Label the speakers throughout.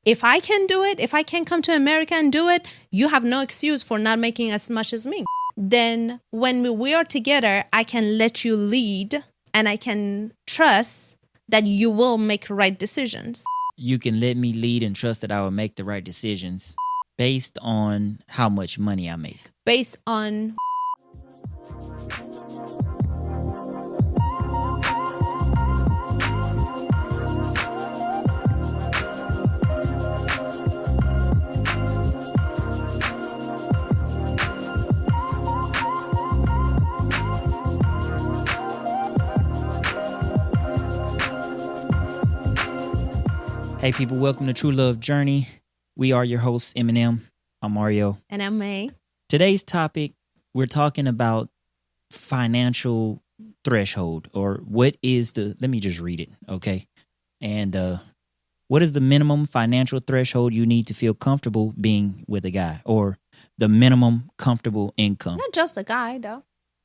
Speaker 1: If I can do it, if I can come to America and do it, you have no excuse for not making as much as me. Then when we are together, I can let you lead and I can trust that you will make right decisions.
Speaker 2: You can let me lead and trust that I will make the right decisions based on how much money I make.
Speaker 1: Based on
Speaker 2: Hey people, welcome to True Love Journey. We are your hosts, Eminem. I'm Mario.
Speaker 1: And I'm May.
Speaker 2: Today's topic, we're talking about financial threshold, or what is the, let me just read it, okay? And what is the minimum financial threshold you need to feel comfortable being with a guy, or the minimum comfortable income?
Speaker 1: Not just a guy, though.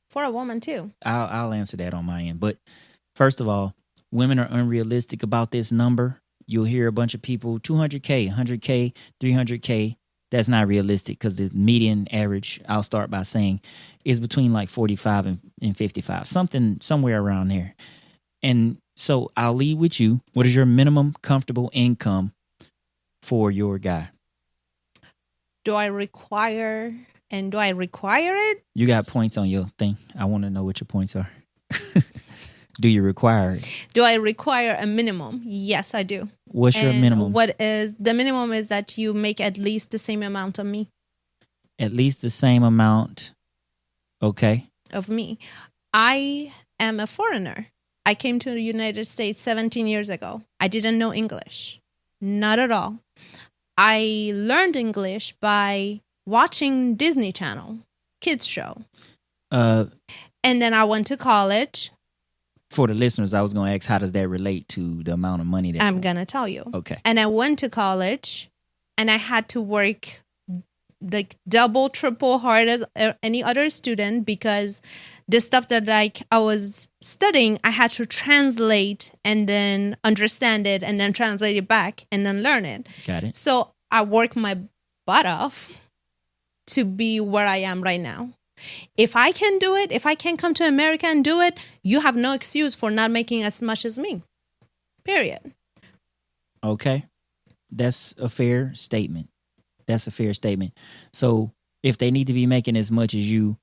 Speaker 1: For a woman, too.
Speaker 2: I'll answer that on my end. But first of all, women are unrealistic about this number. You'll hear a bunch of people, 200K, 100K, 300K. That's not realistic because the median average, I'll start by saying, is between like 45 and 55, somewhere around there. And so I'll lead with you. What is your minimum comfortable income for your guy?
Speaker 1: Do I require it?
Speaker 2: You got points on your thing. I want to know what your points are. Do you require it?
Speaker 1: Do I require a minimum? Yes, I do.
Speaker 2: What's your minimum?
Speaker 1: The minimum is that you make at least the same amount of me.
Speaker 2: At least the same amount. Okay.
Speaker 1: Of me. I am a foreigner. I came to the United States 17 years ago. I didn't know English. Not at all. I learned English by watching Disney Channel, kids show. And then I went to college.
Speaker 2: For the listeners, I was going to ask, how does that relate to the amount of money that
Speaker 1: I'm going to tell you.
Speaker 2: Okay.
Speaker 1: And I went to college and I had to work like double, triple hard as any other student because the stuff that like I was studying, I had to translate and then understand it and then translate it back and then learn it.
Speaker 2: Got it.
Speaker 1: So I worked my butt off to be where I am right now. If I can do it, if I can come to America and do it, you have no excuse for not making as much as me. Period.
Speaker 2: Okay. That's a fair statement. So if they need to be making as much as you,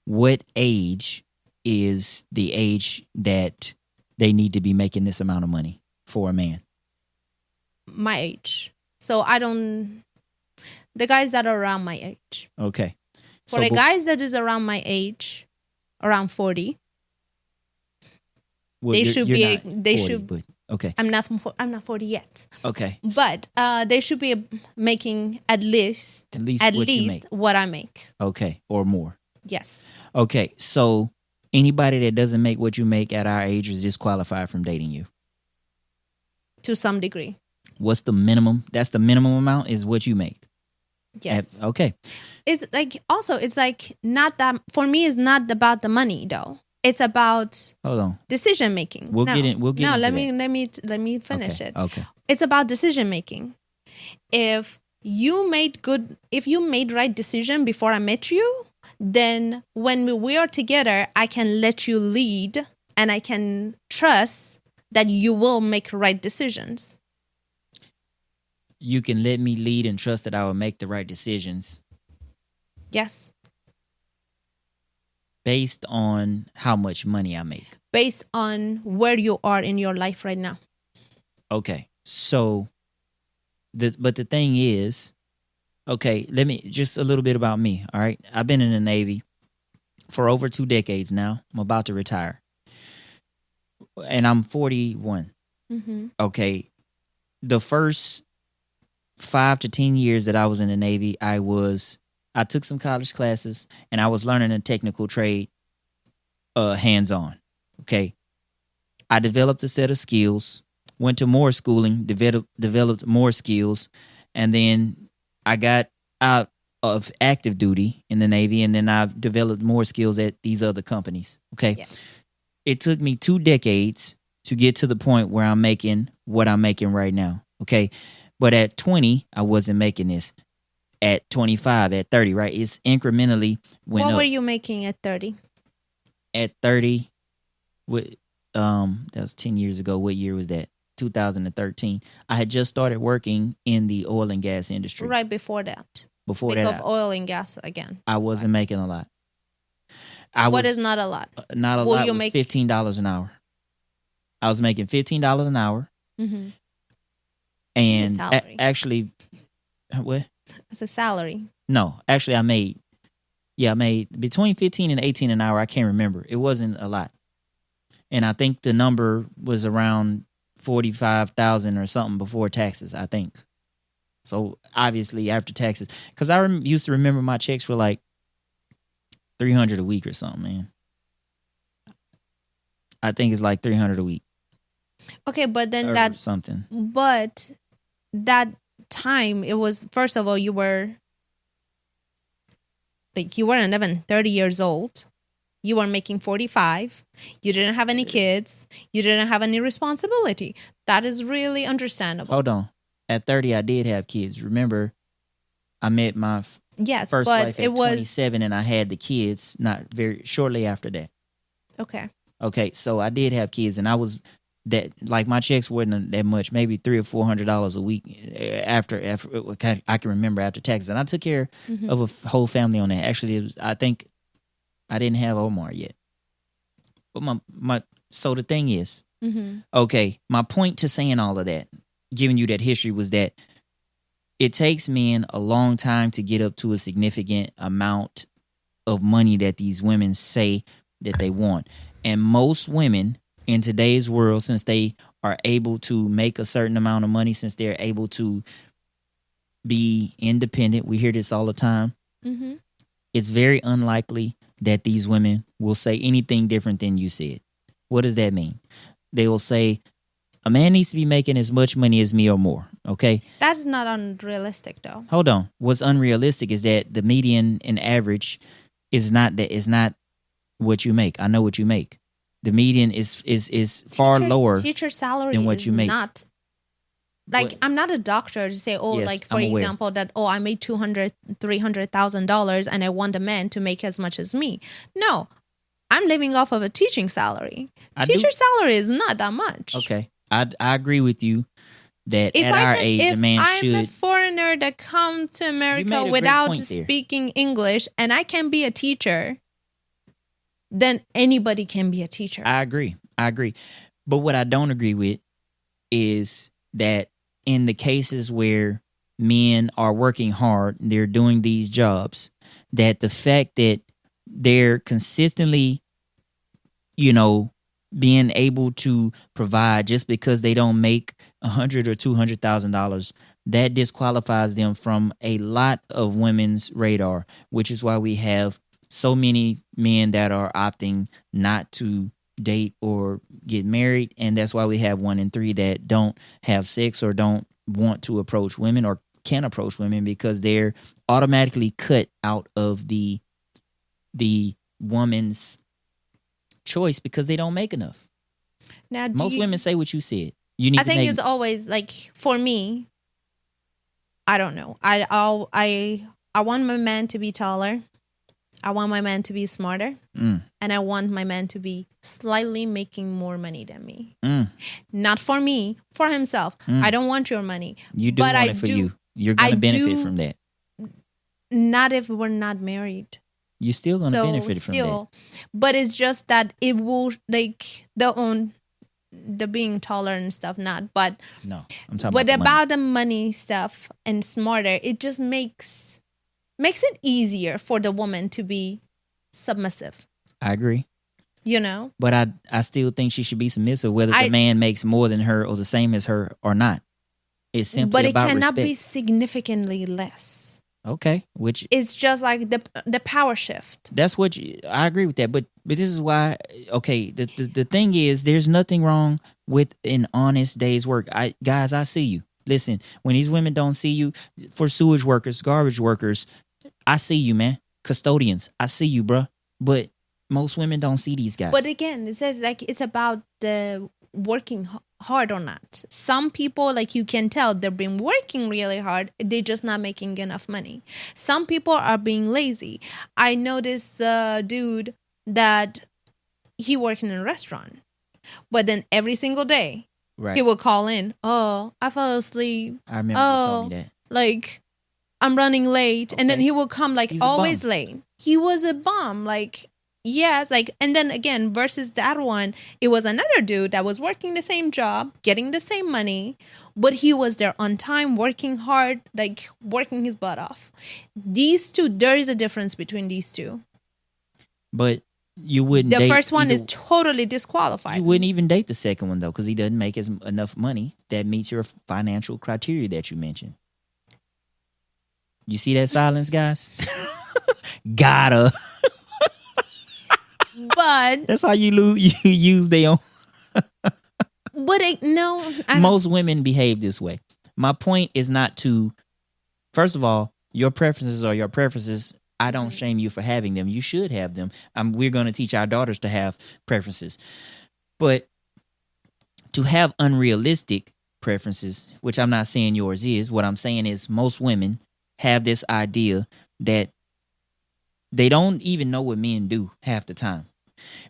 Speaker 2: what age is the age that they need to be making this amount of money for a man?
Speaker 1: My age. So the guys that are around my age.
Speaker 2: Okay.
Speaker 1: For the guys that is around my age, around 40,
Speaker 2: well,
Speaker 1: should.
Speaker 2: Okay.
Speaker 1: I'm not 40 yet.
Speaker 2: Okay.
Speaker 1: But they should be making at least what I make.
Speaker 2: Okay, or more.
Speaker 1: Yes.
Speaker 2: Okay, so anybody that doesn't make what you make at our age is disqualified from dating you.
Speaker 1: To some degree.
Speaker 2: What's the minimum? That's the minimum amount is what you make.
Speaker 1: Yes.
Speaker 2: Okay.
Speaker 1: It's like not that, for me, it's not about the money though. It's about decision making.
Speaker 2: We'll get into
Speaker 1: let
Speaker 2: that.
Speaker 1: me finish it.
Speaker 2: Okay.
Speaker 1: It's about decision making. If you made right decision before I met you, then when we are together, I can let you lead and I can trust that you will make right decisions.
Speaker 2: You can let me lead and trust that I will make the right decisions.
Speaker 1: Yes.
Speaker 2: Based on how much money I make.
Speaker 1: Based on where you are in your life right now.
Speaker 2: Okay. So, but the thing is, okay, let me, just a little bit about me, all right? I've been in the Navy for over 2 decades now. I'm about to retire. And I'm 41.
Speaker 1: Mm-hmm.
Speaker 2: Okay. The first 5 to 10 years that I was in the Navy, I took some college classes and I was learning a technical trade hands-on. Okay. I developed a set of skills, went to more schooling, developed more skills, and then I got out of active duty in the Navy, and then I've developed more skills at these other companies. Okay.
Speaker 1: Yeah.
Speaker 2: It took me 2 decades to get to the point where I'm making what I'm making right now. Okay. But at 20, I wasn't making this. At 25, at 30, right? It's incrementally went
Speaker 1: What
Speaker 2: up.
Speaker 1: were you making at 30?
Speaker 2: At 30, that was 10 years ago. What year was that? 2013. I had just started working in the oil and gas industry.
Speaker 1: Right before that.
Speaker 2: Before
Speaker 1: Think
Speaker 2: that,
Speaker 1: of oil and gas again.
Speaker 2: I wasn't making a lot.
Speaker 1: What is not a lot?
Speaker 2: Not a
Speaker 1: Will
Speaker 2: lot.
Speaker 1: you
Speaker 2: Was
Speaker 1: make
Speaker 2: $15 an hour. I was making $15 an hour,
Speaker 1: mm-hmm.
Speaker 2: and
Speaker 1: salary.
Speaker 2: Actually, what?
Speaker 1: It's a salary.
Speaker 2: No, actually, I made between 15 and 18 an hour. I can't remember. It wasn't a lot, and I think the number was around 45,000 or something before taxes. I think. So obviously after taxes, because I used to remember my checks were like $300 a week or something, man. I think it's like $300 a week.
Speaker 1: Okay, but then
Speaker 2: or
Speaker 1: that
Speaker 2: something.
Speaker 1: But that time, it was, first of all, you weren't even 30 years old. You were making 45. You didn't have any kids. You didn't have any responsibility. That is really understandable.
Speaker 2: Hold on. At 30, I did have kids. Remember, I met my first wife at 27, and I had the kids not very shortly after that.
Speaker 1: Okay.
Speaker 2: Okay, so I did have kids, and I was that like my checks wasn't that much, maybe $300 or $400 a week after I can remember after taxes, and I took care
Speaker 1: mm-hmm.
Speaker 2: of a whole family on that. Actually, it was, I think I didn't have Omar yet, but my so the thing is,
Speaker 1: mm-hmm.
Speaker 2: okay, my point to saying all of that, giving you that history, was that it takes men a long time to get up to a significant amount of money that these women say that they want. And most women in today's world, since they are able to make a certain amount of money, since they're able to be independent, we hear this all the time,
Speaker 1: mm-hmm.
Speaker 2: it's very unlikely that these women will say anything different than you said. What does that mean? They will say, a man needs to be making as much money as me or more, okay?
Speaker 1: That's not unrealistic, though.
Speaker 2: Hold on. What's unrealistic is that the median and average is not what you make. I know what you make. The median is far lower
Speaker 1: teacher salary
Speaker 2: than what
Speaker 1: is
Speaker 2: you make.
Speaker 1: Not like, I'm not a doctor to say,
Speaker 2: yes,
Speaker 1: like, for example, that, I made $200,000, $300,000 and I want a man to make as much as me. No, I'm living off of a teaching salary. Teacher salary is not that much.
Speaker 2: Okay, I agree with you that at our age, a man should.
Speaker 1: If I'm a foreigner that come to America without speaking English and I can be a teacher, then anybody can be a teacher.
Speaker 2: I agree. But what I don't agree with is that in the cases where men are working hard, they're doing these jobs, that the fact that they're consistently, being able to provide just because they don't make $100,000 or $200,000, that disqualifies them from a lot of women's radar, which is why we have so many men that are opting not to date or get married, and that's why we have 1 in 3 that don't have sex or don't want to approach women or can approach women because they're automatically cut out of the woman's choice because they don't make enough.
Speaker 1: Now,
Speaker 2: most women say what you said.
Speaker 1: I think it's always like, for me, I don't know. I want my man to be taller. I want my man to be smarter. And I want my man to be slightly making more money than me. Not for me, for himself. I don't want your money.
Speaker 2: You do want it for you. You're going to benefit from that.
Speaker 1: Not if we're not married.
Speaker 2: You're still going to benefit from that.
Speaker 1: But it's just that it will, like, the being taller and stuff, not. But
Speaker 2: no, I'm talking about
Speaker 1: the money stuff and smarter, it just makes it easier for the woman to be submissive.
Speaker 2: I agree.
Speaker 1: But
Speaker 2: I still think she should be submissive whether the man makes more than her or the same as her or not. It's simply about respect. But it cannot
Speaker 1: be significantly less.
Speaker 2: Okay, which
Speaker 1: it's just like the power shift.
Speaker 2: That's what I agree with that. But this is why. Okay, the thing is, there's nothing wrong with an honest day's work. Guys, I see you. Listen, when these women don't see you, for sewage workers, garbage workers, I see you, man. Custodians, I see you, bruh. But most women don't see these guys.
Speaker 1: But again, it says like it's about the working hard or not. Some people, like you can tell, they've been working really hard. They're just not making enough money. Some people are being lazy. I know this dude that he worked in a restaurant, but then every single day
Speaker 2: Right.
Speaker 1: he will call in. Oh, I fell asleep.
Speaker 2: I remember you told me that.
Speaker 1: Like I'm running late, and then
Speaker 2: Okay.
Speaker 1: he will come like
Speaker 2: He's a
Speaker 1: always
Speaker 2: bum.
Speaker 1: late. He was a bum. Like yes, like and then again versus that one, it was another dude that was working the same job, getting the same money, but he was there on time, working hard, like working his butt off. These two, there is a difference between these two.
Speaker 2: But you wouldn't
Speaker 1: The
Speaker 2: date
Speaker 1: first one
Speaker 2: either-
Speaker 1: is totally disqualified.
Speaker 2: You wouldn't even date the second one, though, because he doesn't make enough money that meets your financial criteria that you mentioned. You see that silence, guys? Gotta.
Speaker 1: But
Speaker 2: That's how you use their own.
Speaker 1: no,
Speaker 2: Most women behave this way. My point is not to, first of all, your preferences are your preferences. I don't shame you for having them. You should have them. We're going to teach our daughters to have preferences. But to have unrealistic preferences, which I'm not saying yours is, what I'm saying is most women have this idea that they don't even know what men do half the time.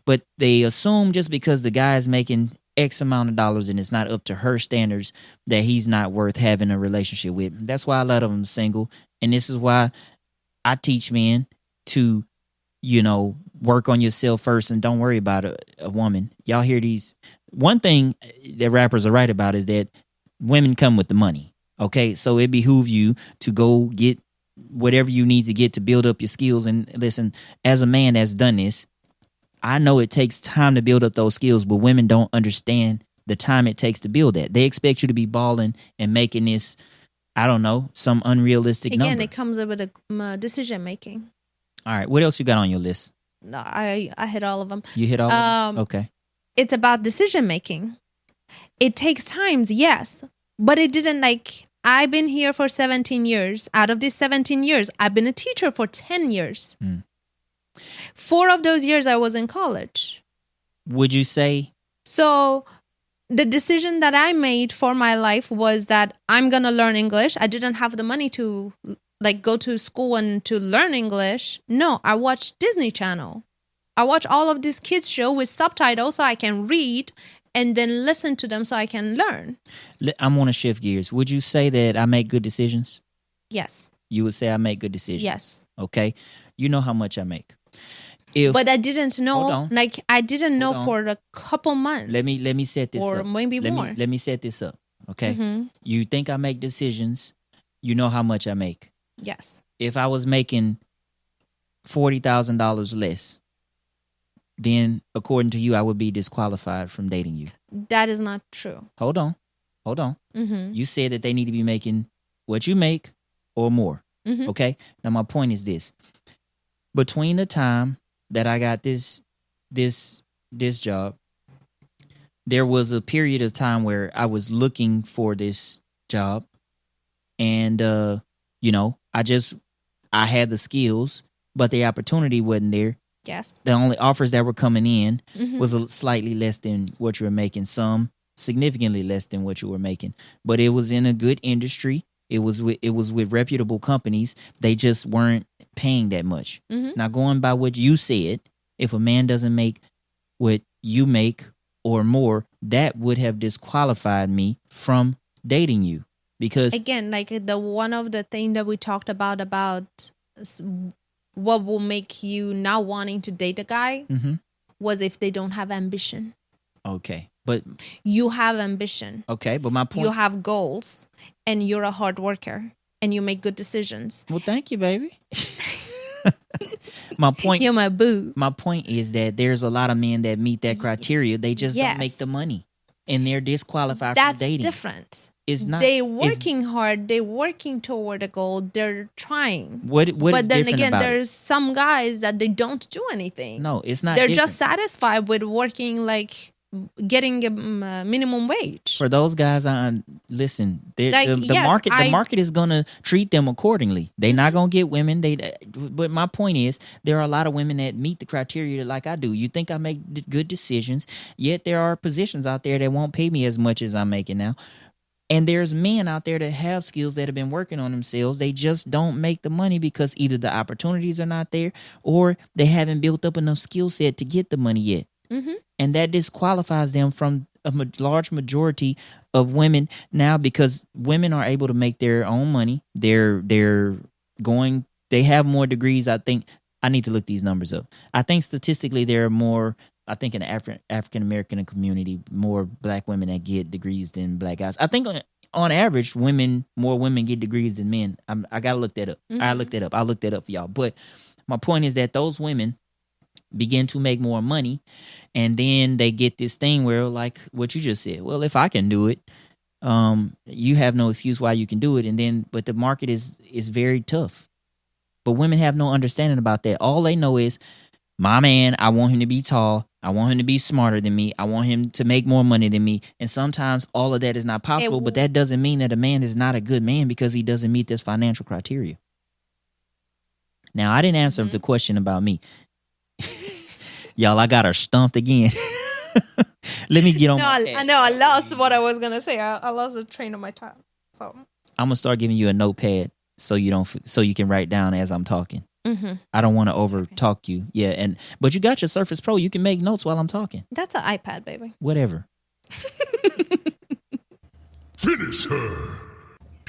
Speaker 2: But they assume just because the guy is making X amount of dollars and it's not up to her standards that he's not worth having a relationship with. That's why a lot of them are single. And this is why I teach men to, work on yourself first and don't worry about a woman. Y'all hear these. One thing that rappers are right about is that women come with the money. Okay, so it behooves you to go get whatever you need to get to build up your skills. And listen, as a man that's done this, I know it takes time to build up those skills, but women don't understand the time it takes to build that. They expect you to be balling and making this, I don't know, some unrealistic
Speaker 1: again,
Speaker 2: number.
Speaker 1: it comes up with a decision making.
Speaker 2: All right, what else you got on your list?
Speaker 1: No, I hit all of them.
Speaker 2: You hit all of them? Okay.
Speaker 1: It's about decision making. It takes times, yes, but it didn't I've been here for 17 years. Out of these 17 years, I've been a teacher for 10 years. 4 of those years I was in college.
Speaker 2: Would you say?
Speaker 1: So the decision that I made for my life was that I'm going to learn English. I didn't have the money to go to school and to learn English. No, I watched Disney Channel. I watch all of these kids show with subtitles so I can read and then listen to them so I can learn.
Speaker 2: I'm going to shift gears. Would you say that I make good decisions?
Speaker 1: Yes.
Speaker 2: You would say I make good decisions?
Speaker 1: Yes.
Speaker 2: Okay. You know how much I make.
Speaker 1: But I didn't know. I didn't know for a couple months.
Speaker 2: Let me set this up.
Speaker 1: Or maybe more.
Speaker 2: Let me set this up. Okay.
Speaker 1: Mm-hmm.
Speaker 2: You think I make decisions. You know how much I make.
Speaker 1: Yes.
Speaker 2: If I was making $40,000 less, then according to you, I would be disqualified from dating you.
Speaker 1: That is not true.
Speaker 2: Hold on.
Speaker 1: Mm-hmm.
Speaker 2: You said that they need to be making what you make or more.
Speaker 1: Mm-hmm.
Speaker 2: Okay. Now my point is this: between the time that I got this job, there was a period of time where I was looking for this job, and I had the skills, but the opportunity wasn't there.
Speaker 1: Yes.
Speaker 2: The only offers that were coming in
Speaker 1: Mm-hmm.
Speaker 2: was slightly less than what you were making, some significantly less than what you were making. But it was in a good industry. It was with reputable companies. They just weren't paying that much.
Speaker 1: Mm-hmm.
Speaker 2: Now, going by what you said, if a man doesn't make what you make or more, that would have disqualified me from dating you. Because
Speaker 1: again, the one of the thing that we talked about what will make you not wanting to date a guy was if they don't have ambition.
Speaker 2: Okay, but
Speaker 1: you have ambition.
Speaker 2: Okay, but my point,
Speaker 1: you have goals, and you're a hard worker, and you make good decisions.
Speaker 2: Well, thank you, baby. My point,
Speaker 1: you're my boo.
Speaker 2: My point is that there's a lot of men that meet that criteria. They just don't make the money, and they're disqualified from dating.
Speaker 1: That's different.
Speaker 2: It's not.
Speaker 1: They're working hard. They're working toward a goal. They're trying.
Speaker 2: What
Speaker 1: but then again,
Speaker 2: there's
Speaker 1: some guys that they don't do anything.
Speaker 2: No, it's not.
Speaker 1: They're just satisfied with working getting a minimum wage.
Speaker 2: For those guys, listen.
Speaker 1: Like,
Speaker 2: The
Speaker 1: yes,
Speaker 2: market is gonna treat them accordingly. They're not gonna get women. But my point is, there are a lot of women that meet the criteria like I do. You think I make good decisions, yet there are positions out there that won't pay me as much as I'm making now. And there's men out there that have skills that have been working on themselves. They just don't make the money because either the opportunities are not there or they haven't built up enough skill set to get the money yet.
Speaker 1: Mm-hmm.
Speaker 2: And that disqualifies them from a large majority of women now, because women are able to make their own money. They have more degrees. I think I need to look these numbers up. I think statistically there are more, I think in the African American community, more black women that get degrees than black guys. I think on average, more women get degrees than men. I gotta look that up.
Speaker 1: Mm-hmm.
Speaker 2: I'll look that up for y'all. But my point is that those women begin to make more money, and then they get this thing where, like what you just said, well, if I can do it, you have no excuse why you can do it. But the market is very tough. But women have no understanding about that. All they know is, my man, I want him to be tall. I want him to be smarter than me. I want him to make more money than me. And sometimes all of that is not possible, but that doesn't mean that a man is not a good man because he doesn't meet this financial criteria. Now, I didn't answer the question about me. Y'all, I got her stumped again. Let me get on.
Speaker 1: I know. I lost what I was gonna say. I lost the train of my thought. So
Speaker 2: I'm gonna start giving you a notepad so you can write down as I'm talking.
Speaker 1: Mm-hmm.
Speaker 2: I don't want to over talk you. Yeah, but you got your Surface Pro. You can make notes while I'm talking.
Speaker 1: That's an iPad, baby.
Speaker 2: Whatever.
Speaker 3: Finish her.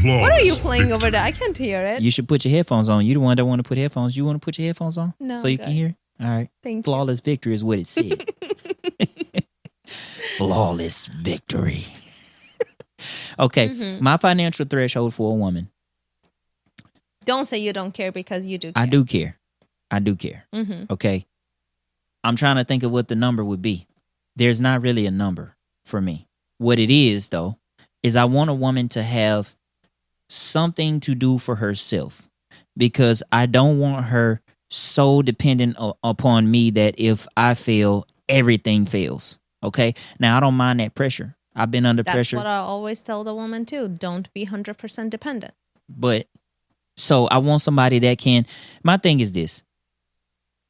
Speaker 1: What are you playing over there? I can't hear it.
Speaker 2: You should put your headphones on. You the one that want to put headphones. You want to put your headphones on?
Speaker 1: No.
Speaker 2: So you can hear? All right.
Speaker 1: Thank
Speaker 2: Flawless victory is what it said. Flawless victory. Okay.
Speaker 1: Mm-hmm.
Speaker 2: My financial threshold for a woman.
Speaker 1: Don't say you don't care, because you do care.
Speaker 2: I do care.
Speaker 1: Mm-hmm.
Speaker 2: Okay. I'm trying to think of what the number would be. There's not really a number for me. What it is, though, is I want a woman to have something to do for herself, because I don't want her so dependent upon me that if I fail, everything fails. Okay? Now, I don't mind that pressure. I've been under pressure.
Speaker 1: That's what I always tell the woman, too. Don't be 100% dependent.
Speaker 2: But, so I want somebody that can. My thing is this.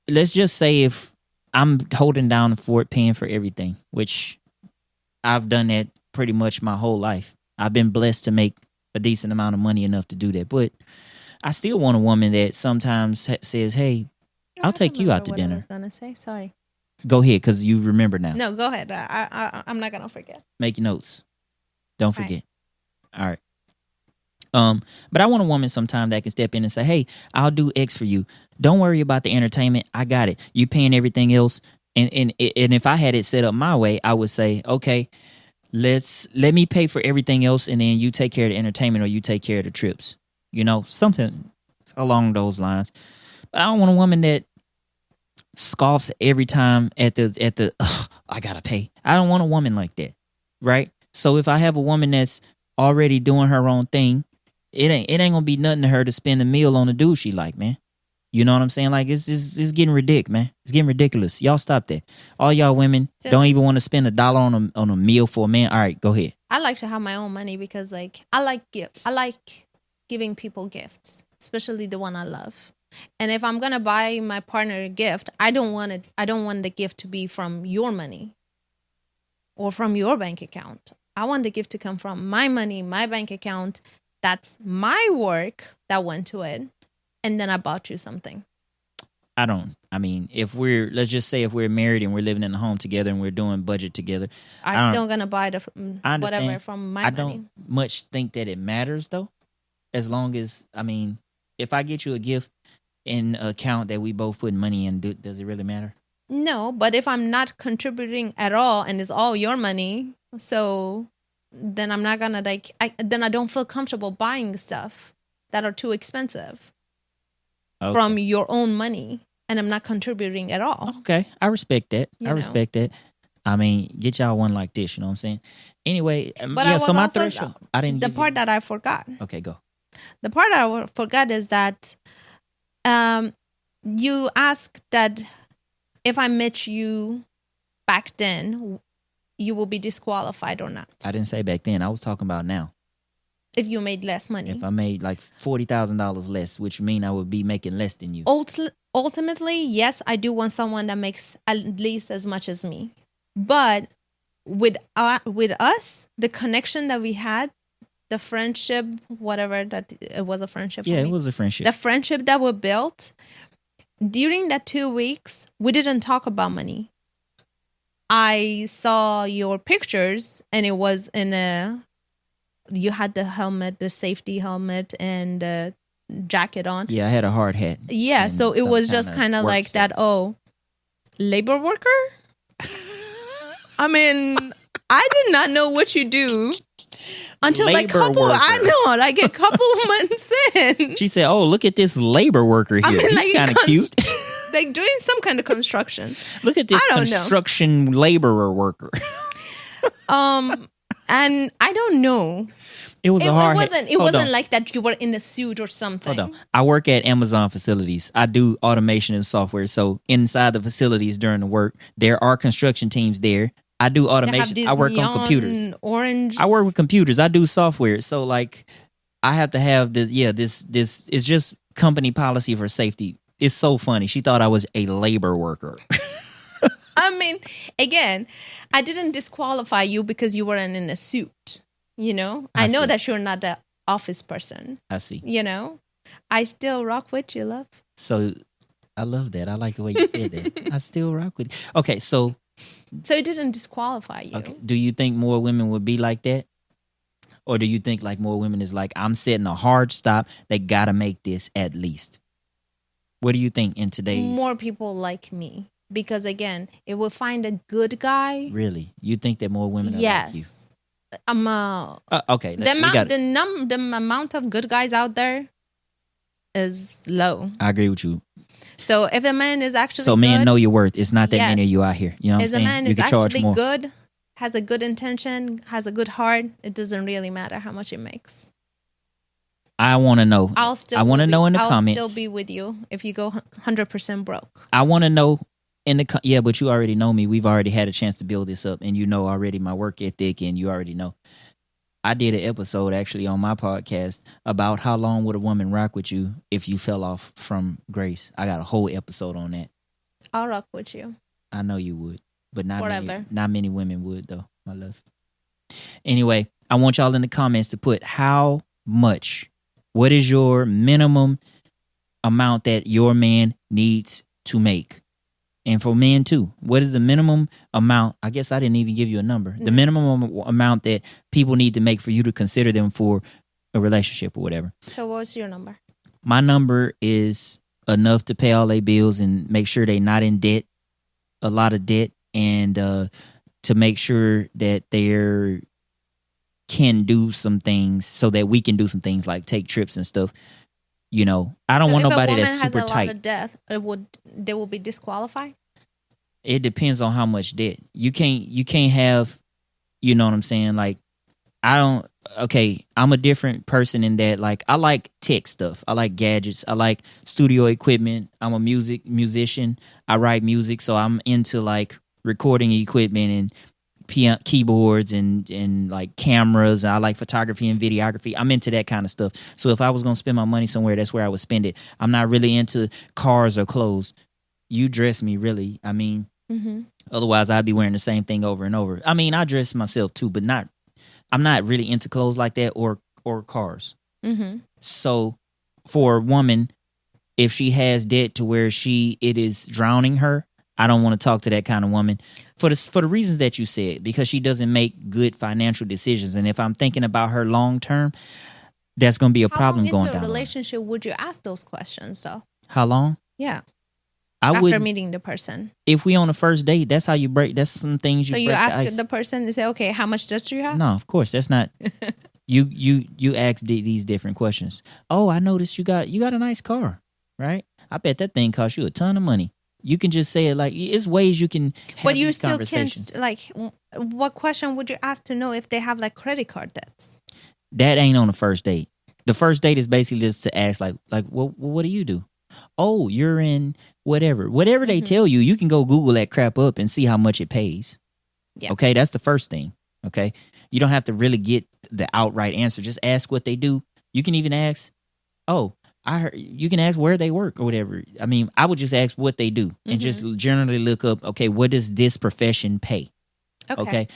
Speaker 2: Let's just say if I'm holding down the fort, paying for everything, which I've done that pretty much my whole life. I've been blessed to make a decent amount of money enough to do that. But I still want a woman that sometimes says, hey, I'll take you out to dinner.
Speaker 1: I was going to say, sorry.
Speaker 2: Go ahead, because you remember now.
Speaker 1: No, go ahead. I'm not going to forget.
Speaker 2: Make your notes. Don't forget. All right. But I want a woman sometime that can step in and say, hey, I'll do X for you. Don't worry about the entertainment. I got it. You paying everything else. And if I had it set up my way, I would say, okay, let me pay for everything else, and then you take care of the entertainment, or you take care of the trips. You know, something along those lines. But I don't want a woman that scoffs every time at the I gotta pay. I don't want a woman like that, right? So if I have a woman that's already doing her own thing, it ain't gonna be nothing to her to spend a meal on a dude she like, man. You know what I'm saying? Like, it's getting ridiculous, man. It's getting ridiculous. Y'all stop that. All y'all women don't even want to spend $1 on a meal for a man. All right, go ahead.
Speaker 1: I like to have my own money because, like, I like giving people gifts, especially the one I love. And if I'm gonna buy my partner a gift, I don't want the gift to be from your money or from your bank account. I want the gift to come from my money, my bank account. That's my work that went to it. And then I bought you something.
Speaker 2: Let's just say if we're married and we're living in a home together and we're doing budget together.
Speaker 1: I'm still going to buy whatever from my money.
Speaker 2: I don't much think that it matters, though. As long as, if I get you a gift in an account that we both put money in, does it really matter?
Speaker 1: No, but if I'm not contributing at all and it's all your money, so then I'm not going to then I don't feel comfortable buying stuff that are too expensive. Okay. From your own money, and I'm not contributing at all.
Speaker 2: Okay, I respect that. Respect that. Get y'all one like this, you know what I'm saying? Anyway,
Speaker 1: but
Speaker 2: so my threshold. I didn't.
Speaker 1: The part that I forgot.
Speaker 2: Okay, go.
Speaker 1: The part that I forgot is that you asked that if I met you back then, you will be disqualified or not.
Speaker 2: I didn't say back then. I was talking about now.
Speaker 1: If you made less money.
Speaker 2: If I made like $40,000 less, which mean I would be making less than you.
Speaker 1: Ultimately, yes, I do want someone that makes at least as much as me. But with us, the connection that we had, the friendship, whatever, that it was a friendship.
Speaker 2: Yeah,
Speaker 1: for me.
Speaker 2: it was a friendship.
Speaker 1: The friendship that we built during that 2 weeks, we didn't talk about money. I saw your pictures, and it was you had the helmet, the safety helmet, and the jacket on.
Speaker 2: Yeah, I had a hard hat.
Speaker 1: Yeah, so it was just kind of like
Speaker 2: stuff.
Speaker 1: that. Oh, labor worker. I mean, I did not know what you do until like a couple months in.
Speaker 2: She said, "Oh, look at this labor worker here. He's kind of cute."
Speaker 1: Like doing some kind of construction.
Speaker 2: Look at this construction laborer worker.
Speaker 1: And I don't know.
Speaker 2: It was a hard.
Speaker 1: It wasn't like that. You were in a suit or something.
Speaker 2: Hold on. I work at Amazon facilities. I do automation and software. So inside the facilities during the work, there are construction teams there. I do automation. I work on computers. I work with computers. I do software. So like, I have to have this. Yeah, this is just company policy for safety. It's so funny. She thought I was a labor worker.
Speaker 1: I mean, again, I didn't disqualify you because you weren't in a suit. You know, I know that you're not the office person.
Speaker 2: I see.
Speaker 1: You know, I still rock with you, love.
Speaker 2: So I love that. I like the way you said that. I still rock with you. Okay, so
Speaker 1: it didn't disqualify you.
Speaker 2: Okay. Do you think more women would be like that? Or do you think like more women is like, I'm setting a hard stop. They got to make this at least. What do you think in today's...
Speaker 1: More people like me. Because again, it will find a good guy.
Speaker 2: Really? You think that more women are like you?
Speaker 1: Okay. The amount of good guys out there is low.
Speaker 2: I agree with you.
Speaker 1: So if a man is actually
Speaker 2: so men know your worth. It's not that many of you out here. You know what I'm saying?
Speaker 1: If a man is actually good, has a good intention, has a good heart, it doesn't really matter how much it makes.
Speaker 2: I want to know. I want to know in the comments.
Speaker 1: I'll still be with you if you go 100% broke.
Speaker 2: I want to know in the yeah, but you already know me. We've already had a chance to build this up, and you know already my work ethic, and you already know. I did an episode actually on my podcast about how long would a woman rock with you if you fell off from grace. I got a whole episode on that.
Speaker 1: I'll rock with you.
Speaker 2: I know you would, but not many women would though, my love. Anyway, I want y'all in the comments to put how much. What is your minimum amount that your man needs to make? And for men too, what is the minimum amount? I guess I didn't even give you a number. The minimum amount that people need to make for you to consider them for a relationship or whatever.
Speaker 1: So what's your number?
Speaker 2: My number is enough to pay all their bills and make sure they're not in debt, a lot of debt, and to make sure that they're can do some things so that we can do some things like take trips and stuff. You know, I don't want nobody that's super tight. If a woman has a lot of
Speaker 1: debt, they will be disqualified?
Speaker 2: It depends on how much debt. You can't have, you know what I'm saying? Like, I'm a different person in that, like, I like tech stuff. I like gadgets. I like studio equipment. I'm a musician. I write music, so I'm into, like, recording equipment and keyboards and like cameras. I like photography and videography. I'm into that kind of stuff. So if I was going to spend my money somewhere, that's where I would spend it. I'm not really into cars or clothes. You dress me, really. I mean, otherwise I'd be wearing the same thing over and over. I mean, I dress myself too, but I'm not really into clothes like that or cars. So for a woman, if she has debt to where it is drowning her, I don't want to talk to that kind of woman for the reasons that you said, because she doesn't make good financial decisions. And if I'm thinking about her long term, that's going to be a problem going down. How long into a
Speaker 1: relationship would you ask those questions though?
Speaker 2: How long?
Speaker 1: Yeah.
Speaker 2: After
Speaker 1: meeting the person.
Speaker 2: If we on a first date, that's how you break. That's some things you break. So you
Speaker 1: ask the person to say, okay, how much debt do you have?
Speaker 2: No, of course. That's not. You ask these different questions. Oh, I noticed you got a nice car, right? I bet that thing cost you a ton of money. You can just say it like, it's ways you can have
Speaker 1: but you
Speaker 2: these
Speaker 1: still
Speaker 2: conversations.
Speaker 1: Can't, like, what question would you ask to know if they have like credit card debts?
Speaker 2: That ain't on the first date. The first date is basically just to ask like, well, what do you do? Oh, you're in whatever they tell you. You can go Google that crap up and see how much it pays.
Speaker 1: Yeah.
Speaker 2: Okay, that's the first thing. Okay, you don't have to really get the outright answer. Just ask what they do. You can even ask, oh, I heard, you can ask where they work or whatever. I mean, I would just ask what they do and just generally look up, okay, what does this profession pay? Okay.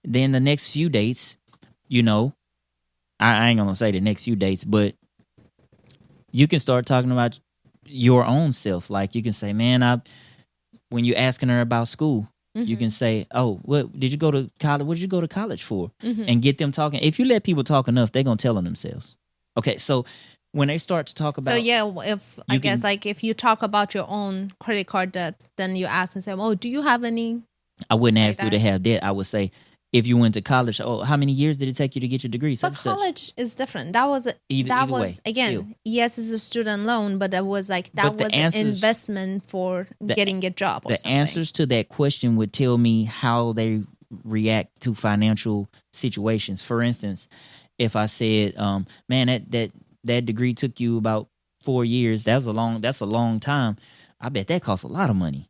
Speaker 2: Then the next few dates, you know, I ain't gonna say the next few dates, but you can start talking about your own self. Like you can say, man, when you're asking her about school, you can say, oh, what did you go to college? What did you go to college for? And get them talking. If you let people talk enough, they're gonna tell on themselves. Okay, so when they start to talk about,
Speaker 1: so yeah, if I guess like if you talk about your own credit card debts, then you ask and say, oh, do you have any?
Speaker 2: I wouldn't ask, do they have debt? I would say, if you went to college, oh, how many years did it take you to get your degree?
Speaker 1: But college is different. That was
Speaker 2: either way,
Speaker 1: again,
Speaker 2: still.
Speaker 1: Yes, it's a student loan, but that was like an investment for getting a job. Or something.
Speaker 2: Answers to that question would tell me how they react to financial situations. For instance, if I said, man, that degree took you about 4 years. That's a long time. I bet that costs a lot of money.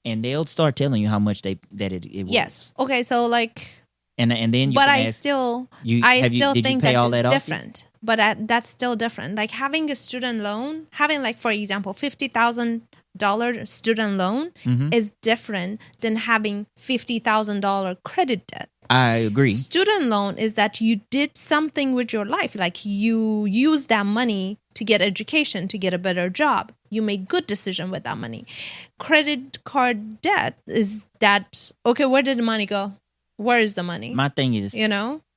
Speaker 2: And they'll start telling you how much it was.
Speaker 1: Yes. Okay. So like,
Speaker 2: and then you.
Speaker 1: But
Speaker 2: can
Speaker 1: I
Speaker 2: ask,
Speaker 1: still
Speaker 2: did
Speaker 1: think
Speaker 2: you pay
Speaker 1: that
Speaker 2: all
Speaker 1: is
Speaker 2: that
Speaker 1: different. But that's still different. Like having a student loan, having like for example $50,000 student loan is different than having $50,000 credit debt.
Speaker 2: I agree.
Speaker 1: Student loan is that you did something with your life, like you use that money to get education, to get a better job. You make good decision with that money. Credit card debt is that, okay, where did the money go? Where is the money?
Speaker 2: My thing is,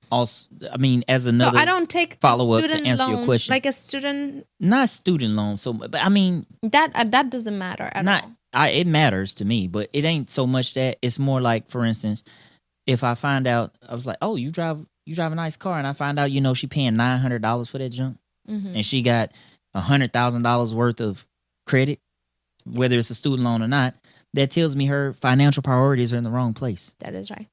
Speaker 1: Also,
Speaker 2: I mean, as another,
Speaker 1: so I don't take
Speaker 2: follow up to answer
Speaker 1: loan,
Speaker 2: your question.
Speaker 1: like a student,
Speaker 2: not student loan. So, but I mean,
Speaker 1: that doesn't matter at all.
Speaker 2: It matters to me, but it ain't so much that. It's more like, for instance, if I find out, I was like, oh, you drive a nice car, and I find out, she paying $900 for that junk, and she got $100,000 worth of credit, whether it's a student loan or not. That tells me her financial priorities are in the wrong place.
Speaker 1: That is right.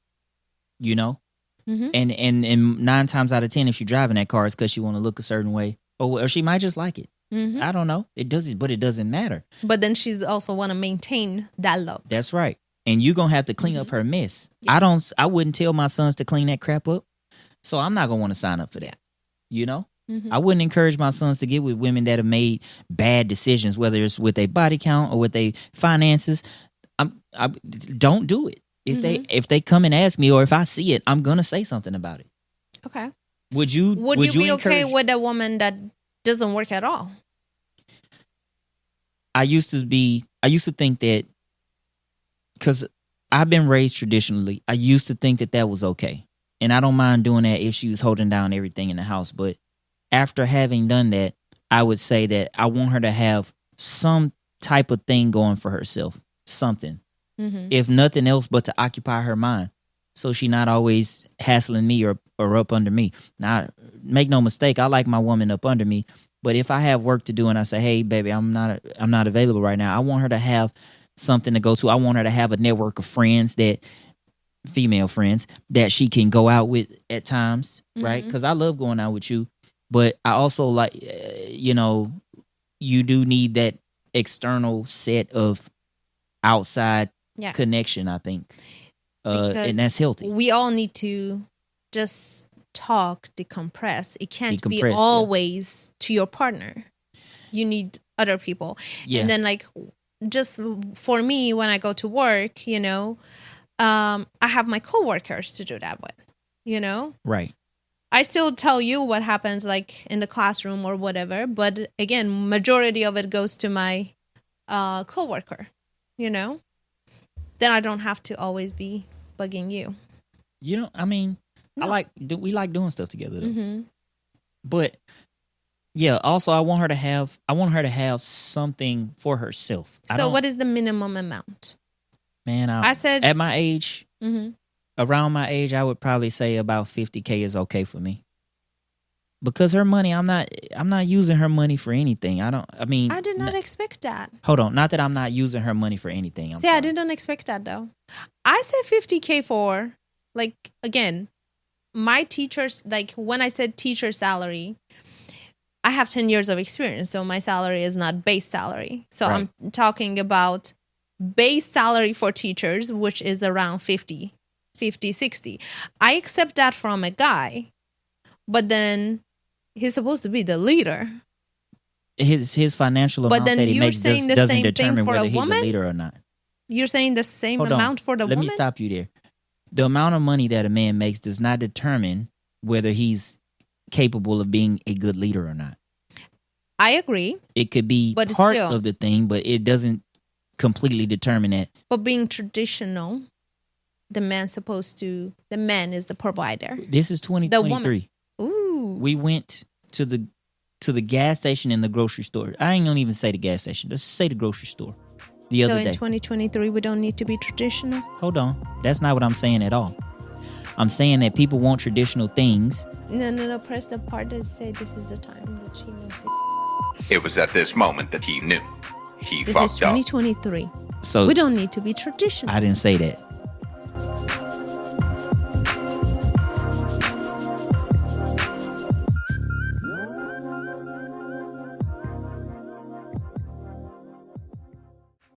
Speaker 2: And 9 times out of 10, if she's driving that car, it's because she want to look a certain way, or she might just like it. I don't know. It doesn't matter.
Speaker 1: But then she's also want to maintain that look.
Speaker 2: That's right. And you're gonna have to clean up her mess. Yeah. I wouldn't tell my sons to clean that crap up, so I'm not gonna want to sign up for that. I wouldn't encourage my sons to get with women that have made bad decisions, whether it's with their body count or with their finances. I don't do it. If they come and ask me, or if I see it, I'm gonna say something about it.
Speaker 1: Okay.
Speaker 2: Would you be
Speaker 1: okay with a woman that doesn't work at all?
Speaker 2: I used to think that, because I've been raised traditionally, I used to think that was okay. And I don't mind doing that if she was holding down everything in the house. But after having done that, I would say that I want her to have some type of thing going for herself. Something. If nothing else but to occupy her mind. So she not always hassling me or up under me. Now, make no mistake, I like my woman up under me. But if I have work to do and I say, hey, baby, I'm not available right now, I want her to have something to go to. I want her to have a network of friends, female friends, that she can go out with at times, right? Because I love going out with you. But I also like, you do need that external set of outside connection, I think. And that's healthy.
Speaker 1: We all need to just talk, decompress. It can't be always to your partner. You need other people. Yeah. And then like, just for me, when I go to work, I have my coworkers to do that with,
Speaker 2: Right.
Speaker 1: I still tell you what happens like in the classroom or whatever. But again, majority of it goes to my coworker, Then I don't have to always be bugging you.
Speaker 2: I mean, no. We like doing stuff together though. But yeah, also I want her to have something for herself.
Speaker 1: So what is the minimum amount?
Speaker 2: Man, I said at my age, around my age, I would probably say about $50,000 is okay for me. Because her money, I'm not using her money for anything. I did not
Speaker 1: expect that.
Speaker 2: Hold on, not that I'm not using her money for anything.
Speaker 1: I didn't expect that though. I said $50,000 for, like, again, my teachers, like when I said teacher salary, I have 10 years of experience, so my salary is not base salary. So right. I'm talking about base salary for teachers, which is around 50. 50, 60. I accept that from a guy, but then he's supposed to be the leader.
Speaker 2: His financial
Speaker 1: But
Speaker 2: amount
Speaker 1: then
Speaker 2: that he
Speaker 1: you're
Speaker 2: makes
Speaker 1: saying the
Speaker 2: doesn't
Speaker 1: same thing
Speaker 2: determine
Speaker 1: for a
Speaker 2: whether he's a
Speaker 1: woman?
Speaker 2: leader or not.
Speaker 1: You're saying the same
Speaker 2: Hold on.
Speaker 1: amount for the
Speaker 2: Let
Speaker 1: woman?
Speaker 2: me stop you there. The amount of money that a man makes does not determine whether he's capable of being a good leader or not.
Speaker 1: I agree.
Speaker 2: It could be
Speaker 1: But
Speaker 2: part
Speaker 1: still.
Speaker 2: of the thing, but it doesn't completely determine that.
Speaker 1: But being traditional, the man is the provider.
Speaker 2: This is 2023.
Speaker 1: Ooh.
Speaker 2: We went to the gas station and the grocery store. I ain't gonna even say the gas station. Let's say the grocery store. The
Speaker 1: So
Speaker 2: other
Speaker 1: in
Speaker 2: day.
Speaker 1: 2023, we don't need to be traditional?
Speaker 2: Hold on. That's not what I'm saying at all. I'm saying that people want traditional things.
Speaker 1: No. Press the part that say this is the time that he knows it.
Speaker 4: It was at this moment that he knew. He
Speaker 1: This is
Speaker 4: fucked up.
Speaker 1: 2023.
Speaker 2: So
Speaker 1: We don't need to be traditional.
Speaker 2: I didn't say that.